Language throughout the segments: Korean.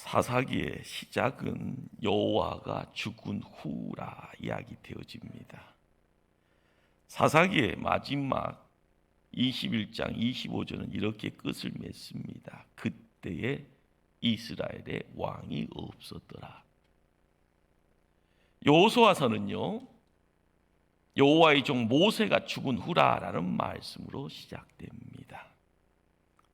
사사기의 시작은 여호와가 죽은 후라 이야기되어집니다. 사사기의 마지막 21장 25절은 이렇게 끝을 맺습니다. 그때에 이스라엘의 왕이 없었더라. 여호수아서는요, 여호와의 종 모세가 죽은 후라라는 말씀으로 시작됩니다.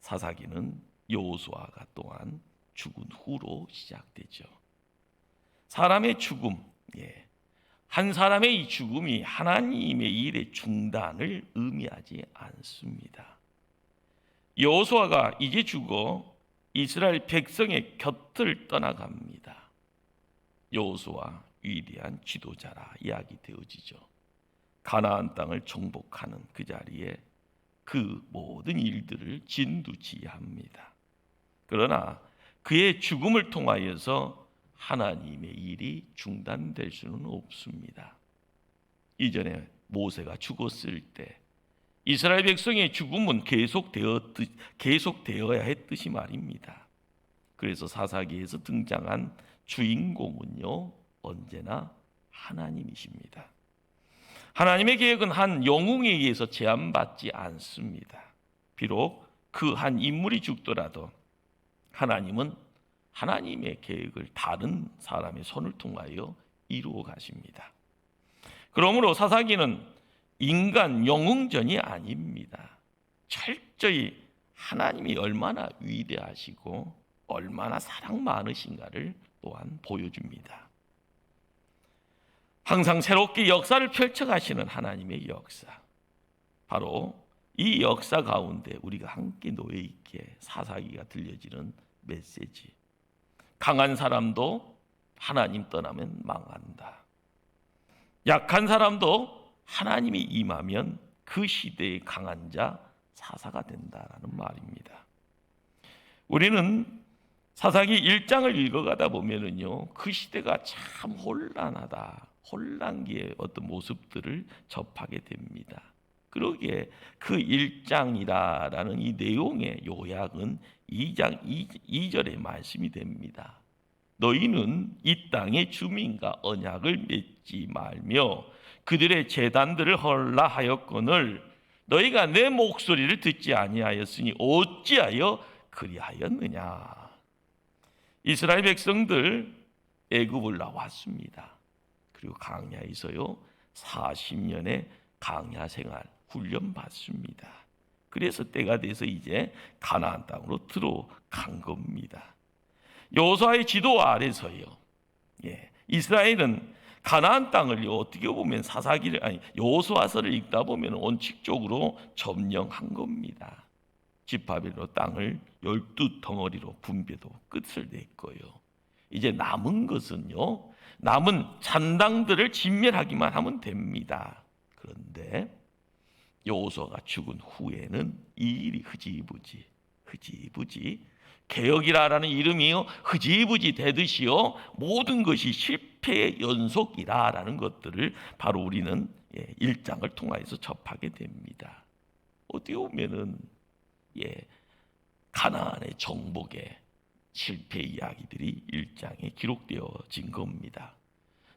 사사기는 여호수아가 또한 죽은 후로 시작되죠. 사람의 죽음, 한 사람의 이 죽음이 하나님의 일의 중단을 의미하지 않습니다. 여호수아가 이제 죽어 이스라엘 백성의 곁을 떠나갑니다. 여호수아 위대한 지도자라 이야기되어지죠. 가나안 땅을 정복하는 그 자리에 그 모든 일들을 진두지휘합니다. 그러나 그의 죽음을 통하여서 하나님의 일이 중단될 수는 없습니다. 이전에 모세가 죽었을 때 이스라엘 백성의 죽음은 계속되어야 했듯이 말입니다. 그래서 사사기에서 등장한 주인공은요, 언제나 하나님이십니다. 하나님의 계획은 한 영웅에 의해서 제한받지 않습니다. 비록 그 한 인물이 죽더라도 하나님은 하나님의 계획을 다른 사람의 손을 통하여 이루어 가십니다. 그러므로 사사기는 인간 영웅전이 아닙니다. 철저히 하나님이 얼마나 위대하시고 얼마나 사랑 많으신가를 또한 보여줍니다. 항상 새롭게 역사를 펼쳐가시는 하나님의 역사, 바로 이 역사 가운데 우리가 함께 놓여 있기에 사사기가 들려지는 메시지. 강한 사람도 하나님 떠나면 망한다. 약한 사람도 하나님이 임하면 그 시대의 강한 자 사사가 된다라는 말입니다. 우리는 사사기 1장을 읽어가다 보면은요, 그 시대가 참 혼란하다, 혼란기의 어떤 모습들을 접하게 됩니다. 그러기에 그 1장이라는 이 내용의 요약은 2장 2절의 말씀이 됩니다. 너희는 이 땅의 주민과 언약을 맺지 말며 그들의 제단들을 헐라하였거늘 너희가 내 목소리를 듣지 아니하였으니 어찌하여 그리하였느냐. 이스라엘 백성들 애굽을 나왔습니다. 그리고 광야에서요 40년의 광야 생활 훈련 받습니다. 그래서 때가 돼서 이제 가나안 땅으로 들어간 겁니다. 여호수아의 지도 아래서요, 이스라엘은 가나안 땅을 어떻게 보면 여호수아서를 읽다 보면 원칙적으로 점령한 겁니다. 지파별로 땅을 12덩어리로 분배도 끝을 냈고요. 이제 남은 것은요, 남은 잔당들을 진멸하기만 하면 됩니다. 그런데 여호수아가 죽은 후에는 이 일이 흐지부지 개혁이라는 이름이요 흐지부지 되듯이요 모든 것이 실패의 연속이라는 것들을 바로 우리는 1장을 통해서 접하게 됩니다. 어떻게 보면은 가나안의 정복의 실패 이야기들이 1장에 기록되어진 겁니다.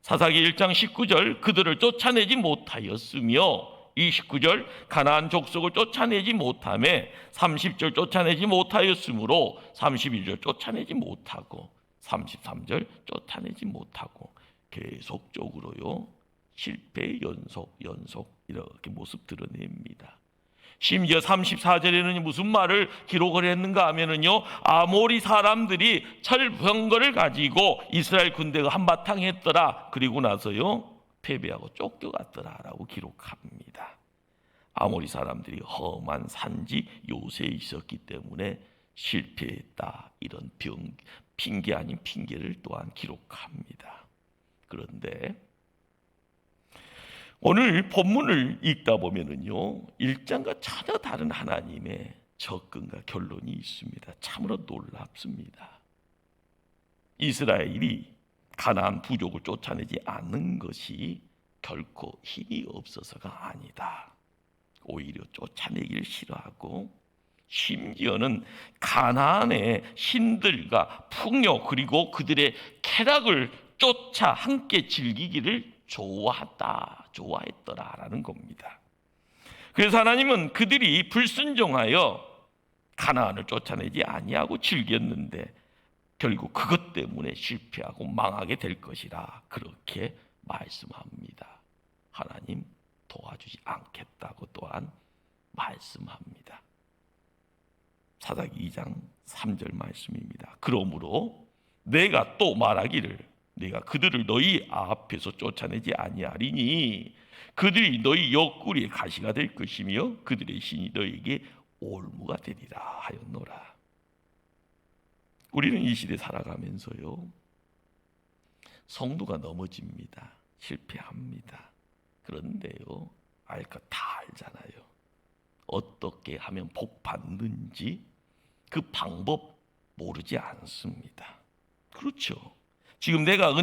사사기 1장 19절 그들을 쫓아내지 못하였으며 29절 가나안 족속을 쫓아내지 못하며 30절 쫓아내지 못하였으므로 31절 쫓아내지 못하고 33절 쫓아내지 못하고 계속적으로요 실패 연속 이렇게 모습 드러냅니다. 심지어 34절에는 무슨 말을 기록을 했는가 하면은요, 아모리 사람들이 철병거를 가지고 이스라엘 군대가 한바탕 했더라. 그리고 나서요 패배하고 쫓겨갔더라라고 기록합니다. 아모리 사람들이 험한 산지 요새에 있었기 때문에 실패했다, 이런 핑계 아닌 핑계를 또한 기록합니다. 그런데 오늘 본문을 읽다 보면은요 1장과 전혀 다른 하나님의 접근과 결론이 있습니다. 참으로 놀랍습니다. 이스라엘이 가나안 부족을 쫓아내지 않는 것이 결코 힘이 없어서가 아니다. 오히려 쫓아내기를 싫어하고 심지어는 가나안의 신들과 풍요 그리고 그들의 쾌락을 쫓아 함께 즐기기를 좋아했더라라는 겁니다. 그래서 하나님은 그들이 불순종하여 가나안을 쫓아내지 아니하고 즐겼는데 결국 그것 때문에 실패하고 망하게 될 것이라 그렇게 말씀합니다. 하나님 도와주지 않겠다고 또한 말씀합니다. 사사기 2장 3절 말씀입니다. 그러므로 내가 또 말하기를 내가 그들을 너희 앞에서 쫓아내지 아니하리니 그들이 너희 옆구리에 가시가 될 것이며 그들의 신이 너희에게 올무가 되리라 하였노라. 우리는 이 시대 살아가면서요, 성도가 넘어집니다. 실패합니다. 그런데요, 알 것 다 알잖아요. 어떻게 하면 복 받는지 그 방법 모르지 않습니다. 그렇죠. 지금 내가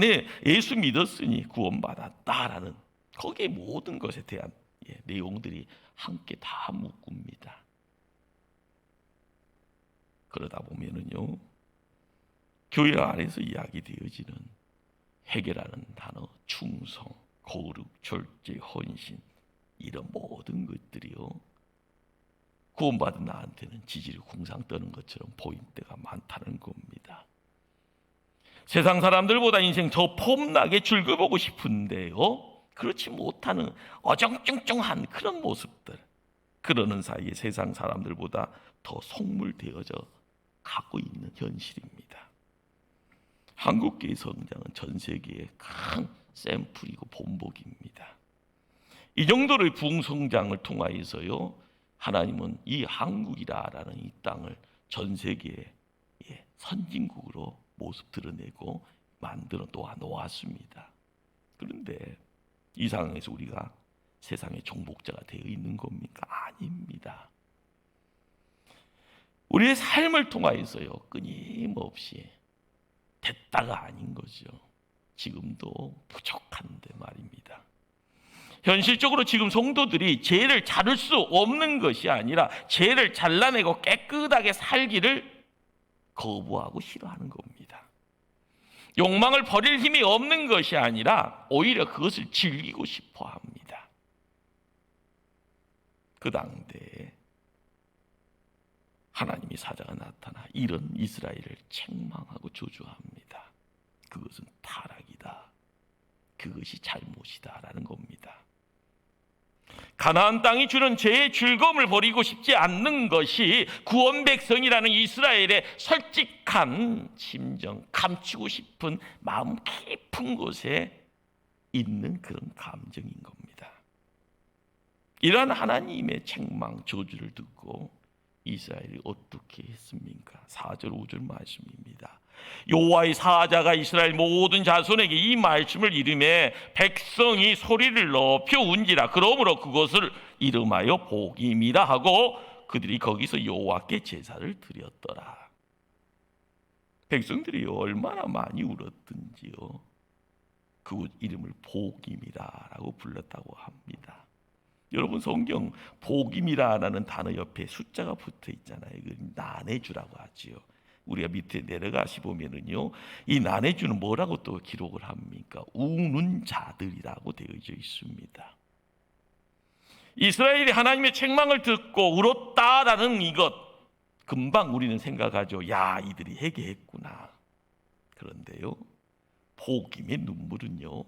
예수 믿었으니 구원받았다라는 거기에 모든 것에 대한 내용들이 함께 다 묶습니다. 그러다 보면은요, 교회 안에서 이야기되어지는 회개라는 단어, 충성, 거룩, 절제, 헌신 이런 모든 것들이요, 구원받은 나한테는 지지를 궁상 떠는 것처럼 보일 때가 많다는 겁니다. 세상 사람들보다 인생 더 폼나게 즐겨보고 싶은데요, 그렇지 못하는 어정쩡쩡한 그런 모습들, 그러는 사이에 세상 사람들보다 더 속물되어져 가고 있는 현실입니다. 한국교회 성장은 전 세계의 큰 샘플이고 본보기입니다. 이 정도의 부흥성장을 통하여서요, 하나님은 이 한국이라는 이 땅을 전 세계의 선진국으로 모습 드러내고 만들어 놓았습니다. 그런데 이 상황에서 우리가 세상의 정복자가 되어 있는 겁니까? 아닙니다. 우리의 삶을 통하여서요, 끊임없이 됐다가 아닌 거죠. 지금도 부족한데 말입니다. 현실적으로 지금 성도들이 죄를 자를 수 없는 것이 아니라 죄를 잘라내고 깨끗하게 살기를 거부하고 싫어하는 겁니다. 욕망을 버릴 힘이 없는 것이 아니라 오히려 그것을 즐기고 싶어 합니다. 그 당대에 하나님의 사자가 나타나 이런 이스라엘을 책망하고 저주합니다. 그것은 타락이다. 그것이 잘못이다라는 겁니다. 가나안 땅이 주는 죄의 즐거움을 버리고 싶지 않는 것이 구원 백성이라는 이스라엘의 솔직한 심정, 감추고 싶은 마음 깊은 곳에 있는 그런 감정인 겁니다. 이러한 하나님의 책망, 저주를 듣고 이스라엘이 어떻게 했습니까? 4절 5절 말씀입니다. 여호와의 사자가 이스라엘 모든 자손에게 이 말씀을 이름해 백성이 소리를 높여 운지라. 그러므로 그것을 이름하여 복임이라 하고 그들이 거기서 여호와께 제사를 드렸더라. 백성들이 얼마나 많이 울었든지요, 그 이름을 복임이라라고 불렀다고 합니다. 여러분, 성경 복임이라는 단어 옆에 숫자가 붙어 있잖아요. 나내주라고 하지요. 우리가 밑에 내려가시 보면은요, 이 나내주는 뭐라고 또 기록을 합니까? 우는 자들이라고 되어져 있습니다. 이스라엘이 하나님의 책망을 듣고 울었다라는 이것, 금방 우리는 생각하죠. 야, 이들이 회개했구나. 그런데요, 복임의 눈물은요,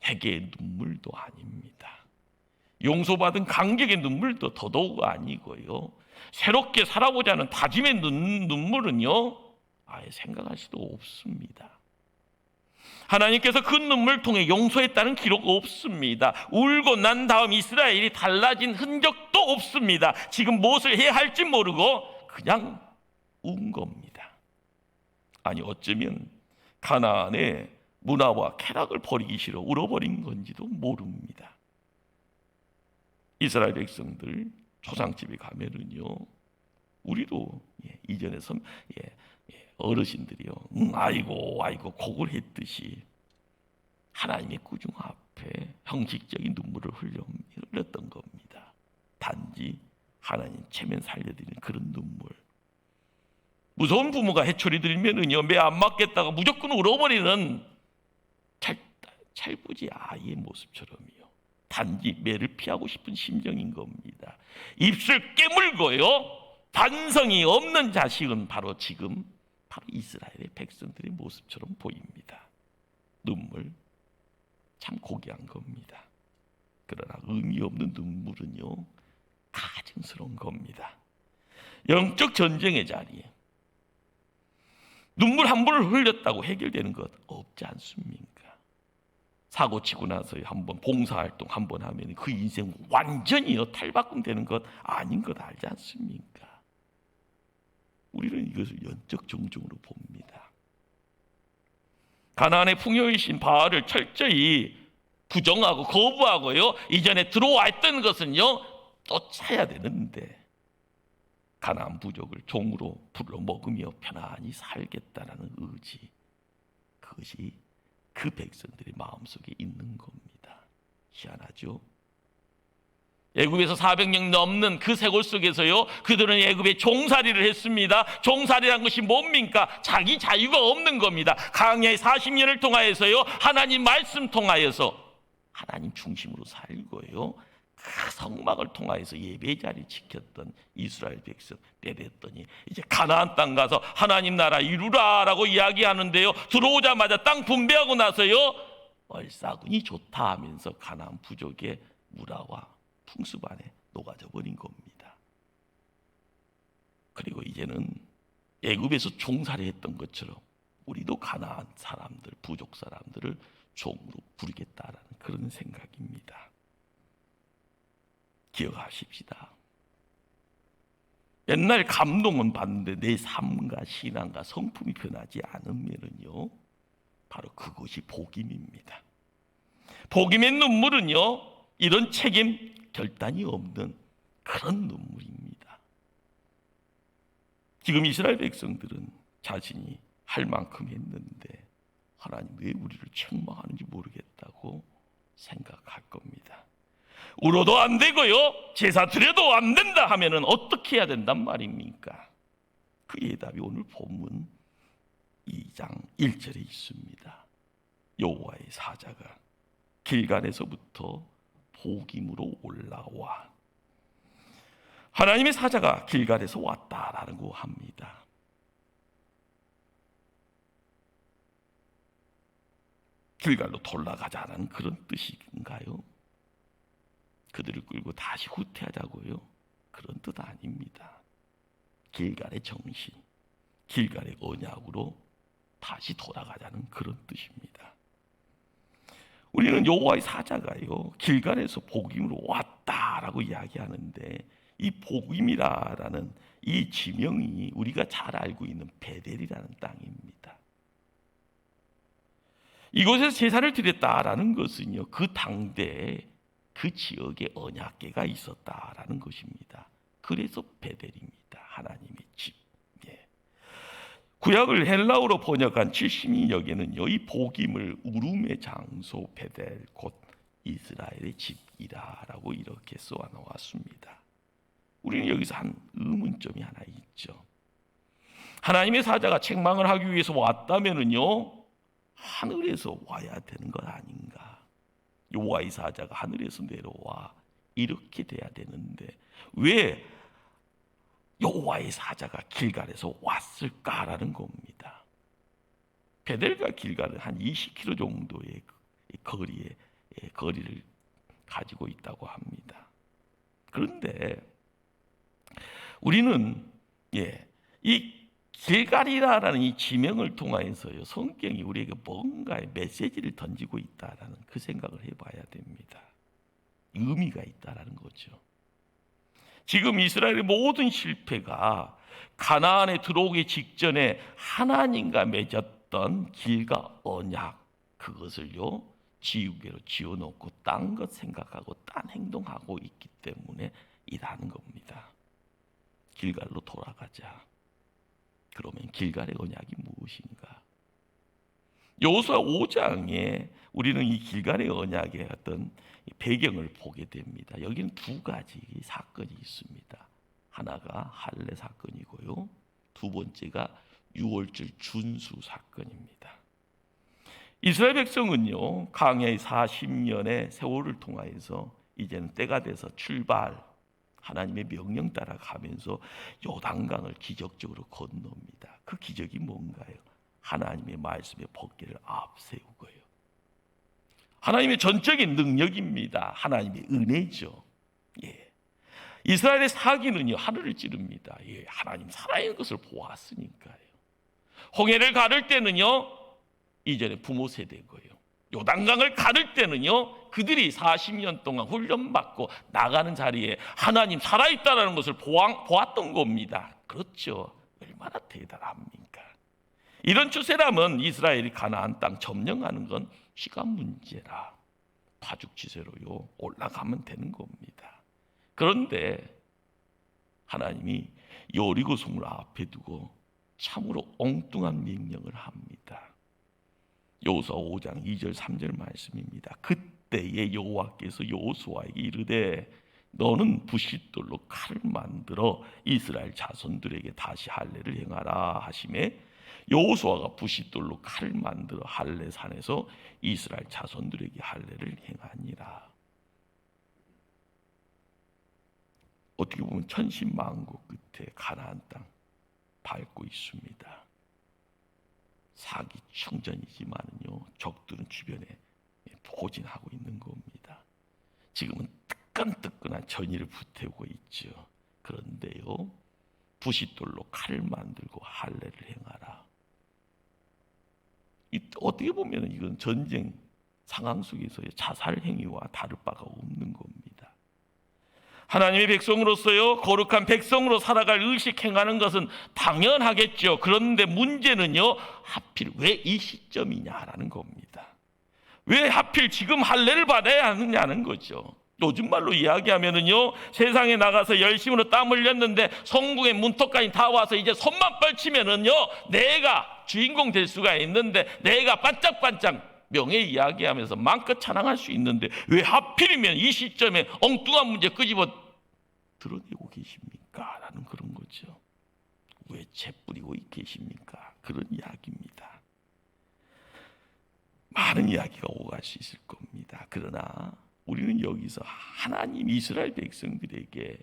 회개의 눈물도 아닙니다. 용서받은 감격의 눈물도 더더욱 아니고요, 새롭게 살아보자는 다짐의 눈물은요, 아예 생각할 수도 없습니다. 하나님께서 그 눈물을 통해 용서했다는 기록 없습니다. 울고 난 다음 이스라엘이 달라진 흔적도 없습니다. 지금 무엇을 해야 할지 모르고 그냥 운 겁니다. 아니, 어쩌면 가나안의 문화와 쾌락을 버리기 싫어 울어버린 건지도 모릅니다. 이스라엘 백성들 초상집에 가면은요, 우리도 이전에 어르신들이요, 아이고 곡을 했듯이 하나님의 구중 앞에 형식적인 눈물을 흘렸던 겁니다. 단지 하나님 체면 살려드리는 그런 눈물. 무서운 부모가 해초리 들면은요, 매 안 맞겠다가 무조건 울어버리는 찰부지 아이의 모습처럼요. 단지 매를 피하고 싶은 심정인 겁니다. 입술 깨물고요, 반성이 없는 자식은 바로 지금 바로 이스라엘의 백성들의 모습처럼 보입니다. 눈물 참 고귀한 겁니다. 그러나 의미 없는 눈물은요, 가증스러운 겁니다. 영적 전쟁의 자리에 눈물 한 번을 흘렸다고 해결되는 것 없지 않습니까? 사고 치고 나서 한번 봉사활동 한번 하면 그 인생 완전히요 탈바꿈되는 것 아닌 것 알지 않습니까? 우리는 이것을 영적 종종으로 봅니다. 가나안의 풍요이신 바알을 철저히 부정하고 거부하고요, 이전에 들어와 있던 것은요 쫓아야 되는데 가나안 부족을 종으로 불러먹으며 편안히 살겠다라는 의지, 그것이 그 백성들의 마음속에 있는 겁니다. 희한하죠? 애굽에서 400년 넘는 그 세골 속에서요, 그들은 애굽에 종살이를 했습니다. 종살이란 것이 뭡니까? 자기 자유가 없는 겁니다. 광야의 40년을 통하여서요, 하나님 말씀 통하여서 하나님 중심으로 살고요, 그 성막을 통하여서 예배 자리 지켰던 이스라엘 백성 때렸더니 이제 가나안 땅 가서 하나님 나라 이루라라고 이야기하는데요, 들어오자마자 땅 분배하고 나서요 얼싸군이 좋다 하면서 가나안 부족의 문화와 풍습 안에 녹아져 버린 겁니다. 그리고 이제는 애굽에서 종살이했던 것처럼 우리도 가나안 사람들, 부족 사람들을 종으로 부르겠다라는 그런 생각입니다. 기억하십시다. 옛날 감동은 받는데 내 삶과 신앙과 성품이 변하지 않으면요, 바로 그것이 복임입니다. 복임의 눈물은요, 이런 책임 결단이 없는 그런 눈물입니다. 지금 이스라엘 백성들은 자신이 할 만큼 했는데 하나님 왜 우리를 책망하는지 모르겠다고 생각할 겁니다. 울어도 안 되고요, 제사 드려도 안 된다 하면은 어떻게 해야 된단 말입니까? 그 예답이 오늘 본문 2장 1절에 있습니다. 여호와의 사자가 길갈에서부터 복임으로 올라와. 하나님의 사자가 길갈에서 왔다라고 합니다. 길갈로 돌아가자라는 그런 뜻인가요? 그들을 끌고 다시 후퇴하자고요? 그런 뜻 아닙니다. 길갈의 정신, 길갈의 언약으로 다시 돌아가자는 그런 뜻입니다. 우리는 여호와의 사자가요, 길갈에서 복임으로 왔다라고 이야기하는데, 이 복임이라는 이 지명이 우리가 잘 알고 있는 베델이라는 땅입니다. 이곳에서 제사를 드렸다라는 것은요, 그 당대에 그 지역에 언약궤가 있었다라는 것입니다. 그래서 베델입니다. 하나님의 집. 예. 구약을 헬라어로 번역한 70인역에는요, 이 복임을 우름의 장소 베델 곧 이스라엘의 집이라고 이렇게 써 놓았습니다. 우리는 여기서 한 의문점이 하나 있죠. 하나님의 사자가 책망을 하기 위해서 왔다면은요, 하늘에서 와야 되는 것 아닌가? 여호와의 사자가 하늘에서 내려와 이렇게 돼야 되는데 왜 여호와의 사자가 길갈에서 왔을까라는 겁니다. 베델과 길갈은 한 20km 정도의 거리를 가지고 있다고 합니다. 그런데 우리는 이 길갈이라는 이 지명을 통하여서요, 성경이 우리에게 뭔가의 메시지를 던지고 있다라는 그 생각을 해봐야 됩니다. 의미가 있다라는 거죠. 지금 이스라엘의 모든 실패가 가나안에 들어오기 직전에 하나님과 맺었던 길과 언약, 그것을요 지우개로 지어놓고 딴 것 생각하고 딴 행동하고 있기 때문에 이라는 겁니다. 길갈로 돌아가자. 그러면 길갈의 언약이 무엇인가? 여호수아 5장에 우리는 이 길갈의 언약의 어떤 배경을 보게 됩니다. 여기는 두 가지 사건이 있습니다. 하나가 할례 사건이고요. 두 번째가 유월절 준수 사건입니다. 이스라엘 백성은요, 광야의 40년의 세월을 통하여서 이제는 때가 돼서 출발, 하나님의 명령 따라 가면서 요단강을 기적적으로 건넙니다. 그 기적이 뭔가요? 하나님의 말씀의 법궤를 앞세우고요. 하나님의 전적인 능력입니다. 하나님의 은혜죠. 예. 이스라엘의 사기는요, 하늘을 찌릅니다. 예, 하나님 살아있는 것을 보았으니까요. 홍해를 가를 때는요, 이전에 부모 세대고요. 요단강을 가를 때는요, 그들이 40년 동안 훈련받고 나가는 자리에 하나님 살아있다는 것을 보았던 겁니다. 그렇죠. 얼마나 대단합니까? 이런 추세라면 이스라엘이 가나안 땅 점령하는 건 시간 문제라 파죽지세로요 올라가면 되는 겁니다. 그런데 하나님이 여리고 성을 앞에 두고 참으로 엉뚱한 명령을 합니다. 여호수아 5장 2절 3절 말씀입니다. 그때에 여호와께서 여호수아에게 이르되 너는 부싯돌로 칼을 만들어 이스라엘 자손들에게 다시 할례를 행하라 하시매 여호수아가 부싯돌로 칼을 만들어 할례산에서 이스라엘 자손들에게 할례를 행하니라. 어떻게 보면 천신만고 끝에 가나안 땅 밟고 있습니다. 사기충전이지만요, 적들은 주변에 포진하고 있는 겁니다. 지금은 뜨끈뜨끈한 전의를 불태우고 있죠. 그런데요, 부싯돌로 칼을 만들고 할례를 행하라. 어떻게 보면 이건 전쟁 상황 속에서의 자살 행위와 다를 바가 없는 겁니다. 하나님의 백성으로서요, 거룩한 백성으로 살아갈 의식 행하는 것은 당연하겠죠. 그런데 문제는요, 하필 왜 이 시점이냐라는 겁니다. 왜 하필 지금 할례를 받아야 하느냐는 거죠. 요즘 말로 이야기하면은요, 세상에 나가서 열심으로 땀 흘렸는데 성공의 문턱까지 다 와서 이제 손만 뻗치면은요, 내가 주인공 될 수가 있는데, 내가 반짝반짝 명예 이야기하면서 마음껏 찬양할 수 있는데 왜 하필이면 이 시점에 엉뚱한 문제 끄집어 드러내고 계십니까? 라는 그런 거죠. 왜 재뿌리고 계십니까? 그런 이야기입니다. 많은 이야기가 오갈 수 있을 겁니다. 그러나 우리는 여기서 하나님 이스라엘 백성들에게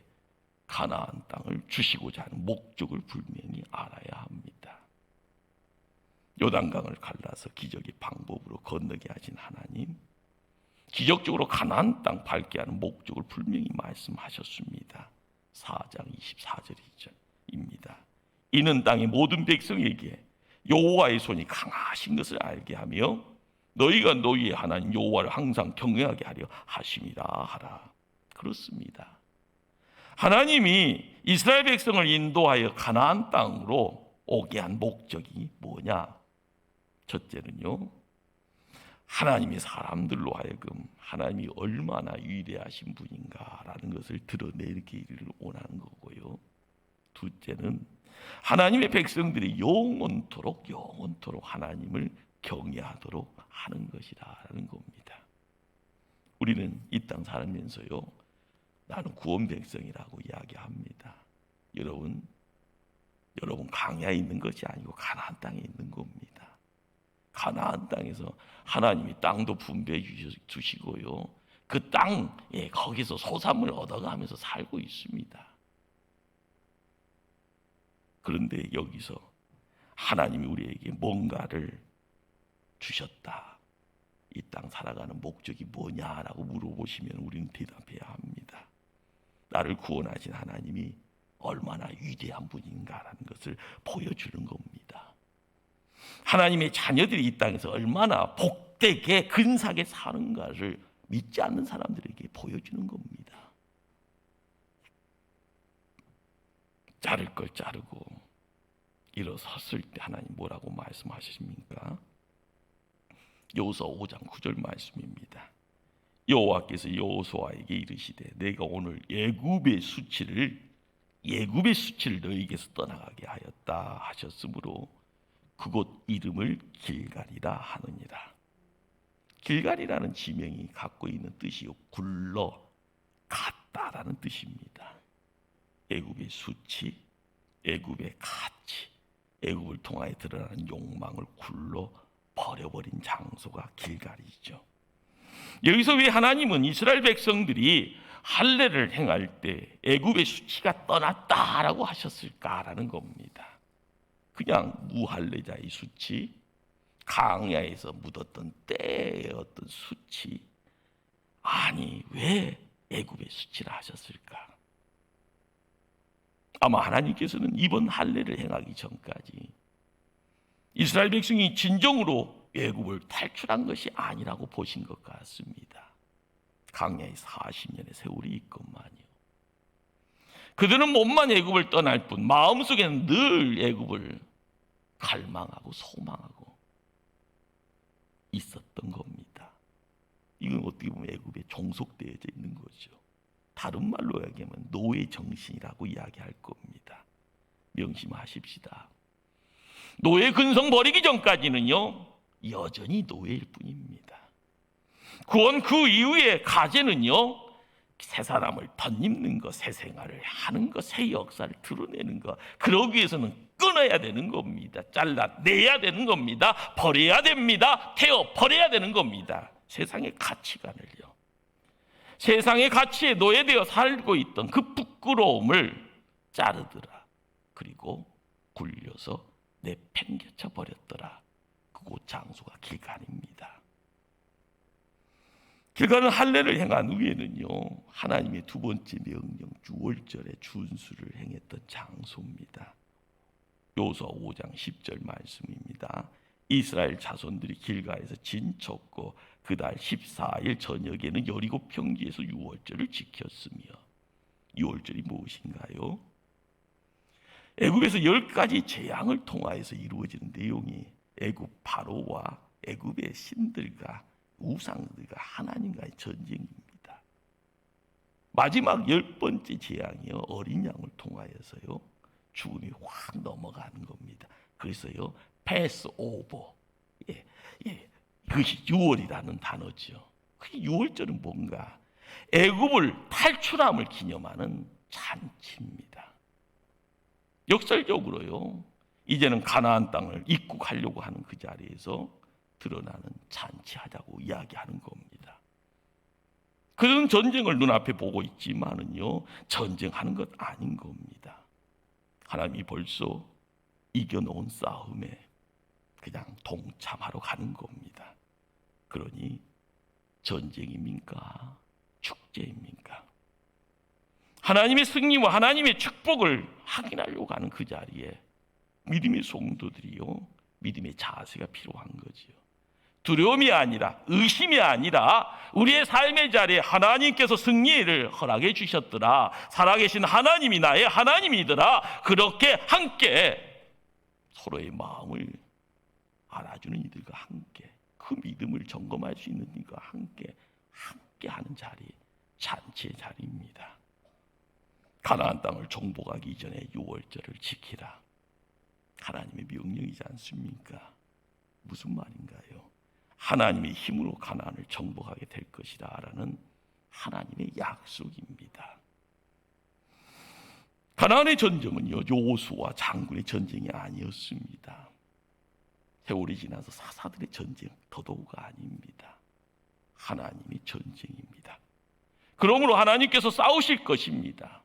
가나안 땅을 주시고자 하는 목적을 분명히 알아야 합니다. 요단강을 갈라서 기적의 방법으로 건너게 하신 하나님, 기적적으로 가나안 땅 밟게 하는 목적을 분명히 말씀하셨습니다. 4장 24절입니다. 이는 땅의 모든 백성에게 여호와의 손이 강하신 것을 알게 하며 너희가 너희의 하나님 여호와를 항상 경외하게 하려 하심이라 하라. 그렇습니다. 하나님이 이스라엘 백성을 인도하여 가나안 땅으로 오게 한 목적이 뭐냐? 첫째는요, 하나님의 사람들로 하여금 하나님이 얼마나 위대하신 분인가라는 것을 드러내기를 원하는 거고요. 둘째는 하나님의 백성들이 영원토록 하나님을 경외하도록 하는 것이라는 겁니다. 우리는 이 땅 살면서요, 나는 구원 백성이라고 이야기합니다. 여러분 광야에 있는 것이 아니고 가나안 땅에 있는 겁니다. 가나안 땅에서 하나님이 땅도 분배해 주시고요, 그 땅에 거기서 소산물 얻어가면서 살고 있습니다. 그런데 여기서 하나님이 우리에게 뭔가를 주셨다. 이 땅 살아가는 목적이 뭐냐라고 물어보시면 우리는 대답해야 합니다. 나를 구원하신 하나님이 얼마나 위대한 분인가라는 것을 보여주는 겁니다. 하나님의 자녀들이 이 땅에서 얼마나 복되게 근사하게 사는가를 믿지 않는 사람들에게 보여주는 겁니다. 자를 걸 자르고 일어섰을 때 하나님 뭐라고 말씀하십니까? 여호수아 5장 9절 말씀입니다. 여호와께서 여호수아에게 이르시되 내가 오늘 애굽의 수치를 너희에게서 떠나가게 하였다 하셨으므로 그곳 이름을 길갈이라 하느니라. 길갈이라는 지명이 갖고 있는 뜻이요, 굴러 갔다라는 뜻입니다. 애굽의 수치, 애굽의 가치, 애굽을 통하여 드러나는 욕망을 굴러 버려버린 장소가 길갈이죠. 여기서 왜 하나님은 이스라엘 백성들이 할례를 행할 때 애굽의 수치가 떠났다라고 하셨을까라는 겁니다. 그냥 무할례자의 수치, 광야에서 묻었던 때의 어떤 수치, 아니 왜 애굽의 수치라 하셨을까? 아마 하나님께서는 이번 할례를 행하기 전까지 이스라엘 백성이 진정으로 애굽을 탈출한 것이 아니라고 보신 것 같습니다. 광야에 40년의 세월이 있건만요. 그들은 몸만 애굽을 떠날 뿐 마음속에는 늘 애굽을 갈망하고 소망하고 있었던 겁니다. 이건 어떻게 보면 애굽에 종속되어져 있는 거죠. 다른 말로 이야기하면 노예 정신이라고 이야기할 겁니다. 명심하십시다. 노예 근성 버리기 전까지는요 여전히 노예일 뿐입니다. 구원 그 이후의 가제는요 새 사람을 덧입는 것, 새 생활을 하는 것, 새 역사를 드러내는 것, 그러기 위해서는 끊어야 되는 겁니다. 잘라내야 되는 겁니다. 버려야 됩니다. 태워 버려야 되는 겁니다. 세상의 가치관을요. 세상의 가치에 노예되어 살고 있던 그 부끄러움을 자르더라. 그리고 굴려서 내팽개쳐 버렸더라. 그곳 장소가 길갈입니다. 길갈은 할례를 행한 후에는요 하나님의 두 번째 명령 유월절의 준수를 행했던 장소입니다. 여호수아 5장 10절 말씀입니다. 이스라엘 자손들이 길갈에서 진쳤고 그달 14일 저녁에는 여리고 평지에서 유월절을 지켰으며, 유월절이 무엇인가요? 애굽에서 10가지 재앙을 통하여서 이루어지는 내용이 애굽 바로와 애굽의 신들과 우상들과 하나님과의 전쟁입니다. 마지막 10번째 재앙이요 어린 양을 통하여서요 죽음이 확 넘어가는 겁니다. 그래서요 패스 오버, 그것이 유월이라는 단어죠. 그 유월절은 뭔가 애굽을 탈출함을 기념하는 잔치입니다. 역설적으로요 이제는 가나안 땅을 입국하려고 하는 그 자리에서 드러나는 잔치하자고 이야기하는 겁니다. 그들은 전쟁을 눈앞에 보고 있지만은요 전쟁하는 것 아닌 겁니다. 하나님이 벌써 이겨놓은 싸움에 그냥 동참하러 가는 겁니다. 그러니 전쟁입니까? 축제입니까? 하나님의 승리와 하나님의 축복을 확인하려고 하는 그 자리에 믿음의 성도들이요 믿음의 자세가 필요한 거지요. 두려움이 아니라 의심이 아니라 우리의 삶의 자리에 하나님께서 승리를 허락해 주셨더라. 살아계신 하나님이 나의 하나님이더라. 그렇게 함께 서로의 마음을 알아주는 이들과 함께 그 믿음을 점검할 수 있는 이들과 함께 하는 자리, 잔치의 자리입니다. 가나안 땅을 정복하기 이전에 유월절을 지키라. 하나님의 명령이지 않습니까? 무슨 말인가요? 하나님의 힘으로 가나안을 정복하게 될 것이라는 하나님의 약속입니다. 가나안의 전쟁은요 여호수아 장군의 전쟁이 아니었습니다. 세월이 지나서 사사들의 전쟁 더더욱 아닙니다. 하나님의 전쟁입니다. 그러므로 하나님께서 싸우실 것입니다.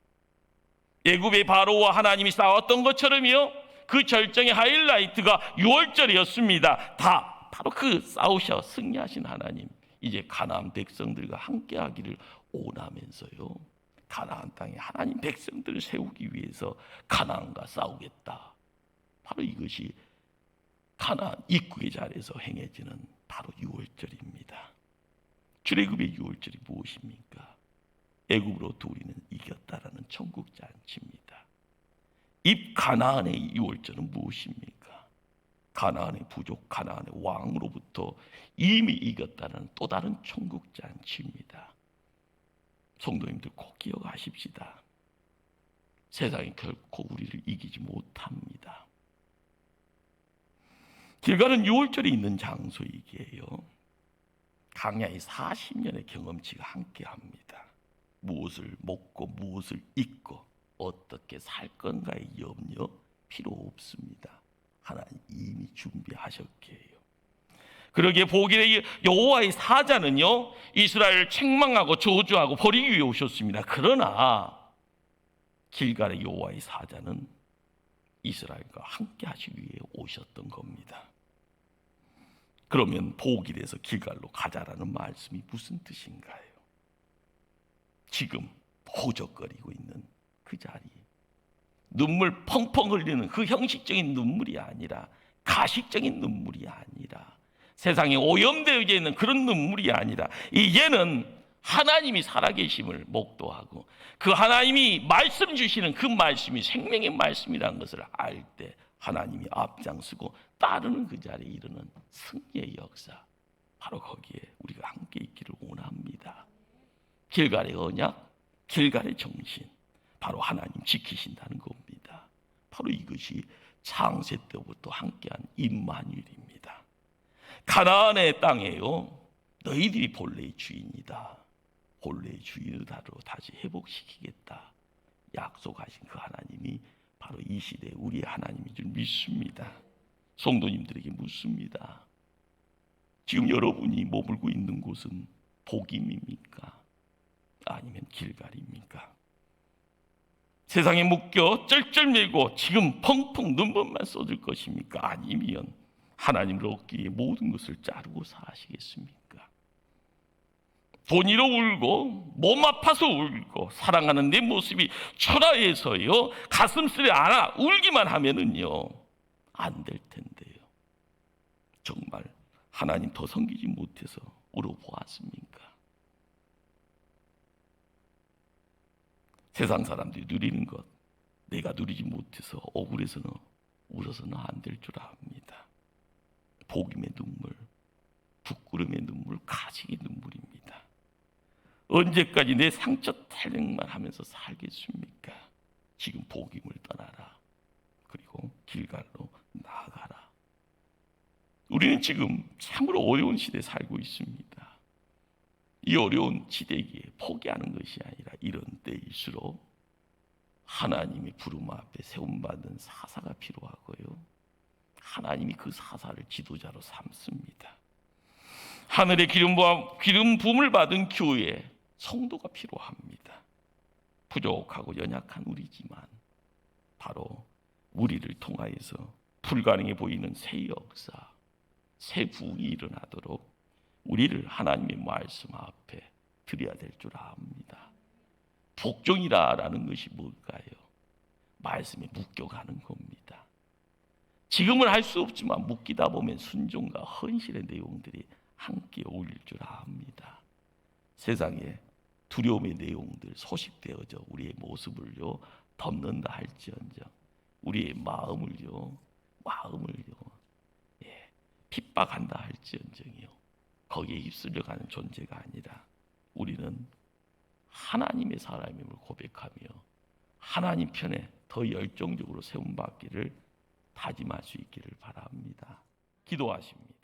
애굽의 바로와 하나님이 싸웠던 것처럼요 그 절정의 하이라이트가 유월절이었습니다. 다 바로 그 싸우셔 승리하신 하나님 이제 가나안 백성들과 함께하기를 원하면서요 가나안 땅에 하나님 백성들을 세우기 위해서 가나안과 싸우겠다. 바로 이것이 가나안 입국의 자리에서 행해지는 바로 유월절입니다. 출애굽의 유월절이 무엇입니까? 애굽으로부터 우리는 이겼다라는 천국 잔치입니다. 입 가나안의 유월절은 무엇입니까? 가나안의 부족, 가나안의 왕으로부터 이미 이겼다는 또 다른 천국 잔치입니다. 성도님들 꼭 기억하십시다. 세상이 결코 우리를 이기지 못합니다. 길갈은 유월절이 있는 장소이기에요. 광야의 40년의 경험치가 함께합니다. 무엇을 먹고 무엇을 입고 어떻게 살 건가의 염려 필요 없습니다. 하나님 이미 준비하셨기에. 그러기에 보길의 여호와의 사자는요, 이스라엘을 책망하고 저주하고 버리기 위해 오셨습니다. 그러나 길갈의 여호와의 사자는 이스라엘과 함께 하시기 위해 오셨던 겁니다. 그러면 보길에서 길갈로 가자라는 말씀이 무슨 뜻인가요? 지금 호적거리고 있는 그 자리, 눈물 펑펑 흘리는 그 형식적인 눈물이 아니라, 가식적인 눈물이 아니라, 세상에 오염되어 있는 그런 눈물이 아니라, 이제는 하나님이 살아계심을 목도하고 그 하나님이 말씀 주시는 그 말씀이 생명의 말씀이라는 것을 알 때 하나님이 앞장서고 따르는 그 자리에 이르는 승리의 역사, 바로 거기에 우리가 함께 있기를 원합니다. 길갈의 언약, 길갈의 정신, 바로 하나님 지키신다는 겁니다. 바로 이것이 창세 때부터 함께한 임마누엘입니다. 가나안의 땅에요, 너희들이 본래의 주인이다. 본래의 주인을 다시 회복시키겠다 약속하신 그 하나님이 바로 이 시대에 우리의 하나님인 줄 믿습니다. 성도님들에게 묻습니다. 지금 여러분이 머물고 있는 곳은 복임입니까? 아니면 길갈입니까? 세상에 묶여 쩔쩔매고 지금 펑펑 눈물만 쏟을 것입니까? 아니면 하나님을 얻기 위해 모든 것을 자르고 사시겠습니까? 돈 잃어 울고 몸 아파서 울고 사랑하는 내 모습이 초라해서요 가슴속에 안아 울기만 하면은요 안 될 텐데요. 정말 하나님 더 섬기지 못해서 울어보았습니까? 세상 사람들이 누리는 것 내가 누리지 못해서 억울해서는 울어서는 안 될 줄 압니다. 복임의 눈물, 부끄러움의 눈물, 가식의 눈물입니다. 언제까지 내 상처 탈령만 하면서 살겠습니까? 지금 복임을 떠나라. 그리고 길갈로 나아가라. 우리는 지금 참으로 어려운 시대에 살고 있습니다. 이 어려운 시대기에 포기하는 것이 아니라 이런 때일수록 하나님의 부름 앞에 세움받은 사사가 필요하고요, 하나님이 그 사사를 지도자로 삼습니다. 하늘의 기름 부음을 받은 교회 성도가 필요합니다. 부족하고 연약한 우리지만 바로 우리를 통하여서 불가능해 보이는 새 역사, 새 부흥이 일어나도록 우리를 하나님의 말씀 앞에 드려야 될 줄 압니다. 복종이라는 것이 뭘까요? 말씀에 묶여가는 겁니다. 지금은 할 수 없지만 묶이다 보면 순종과 헌신의 내용들이 함께 어울릴 줄 압니다. 세상에 두려움의 내용들 소식되어져 우리의 모습을요 덮는다 할지언정 우리의 마음을요 핍박한다 할지언정이요 거기에 휩쓸려가는 존재가 아니라 우리는 하나님의 사람임을 고백하며 하나님 편에 더 열정적으로 세움받기를 다짐할 수 있기를 바랍니다. 기도하십니다.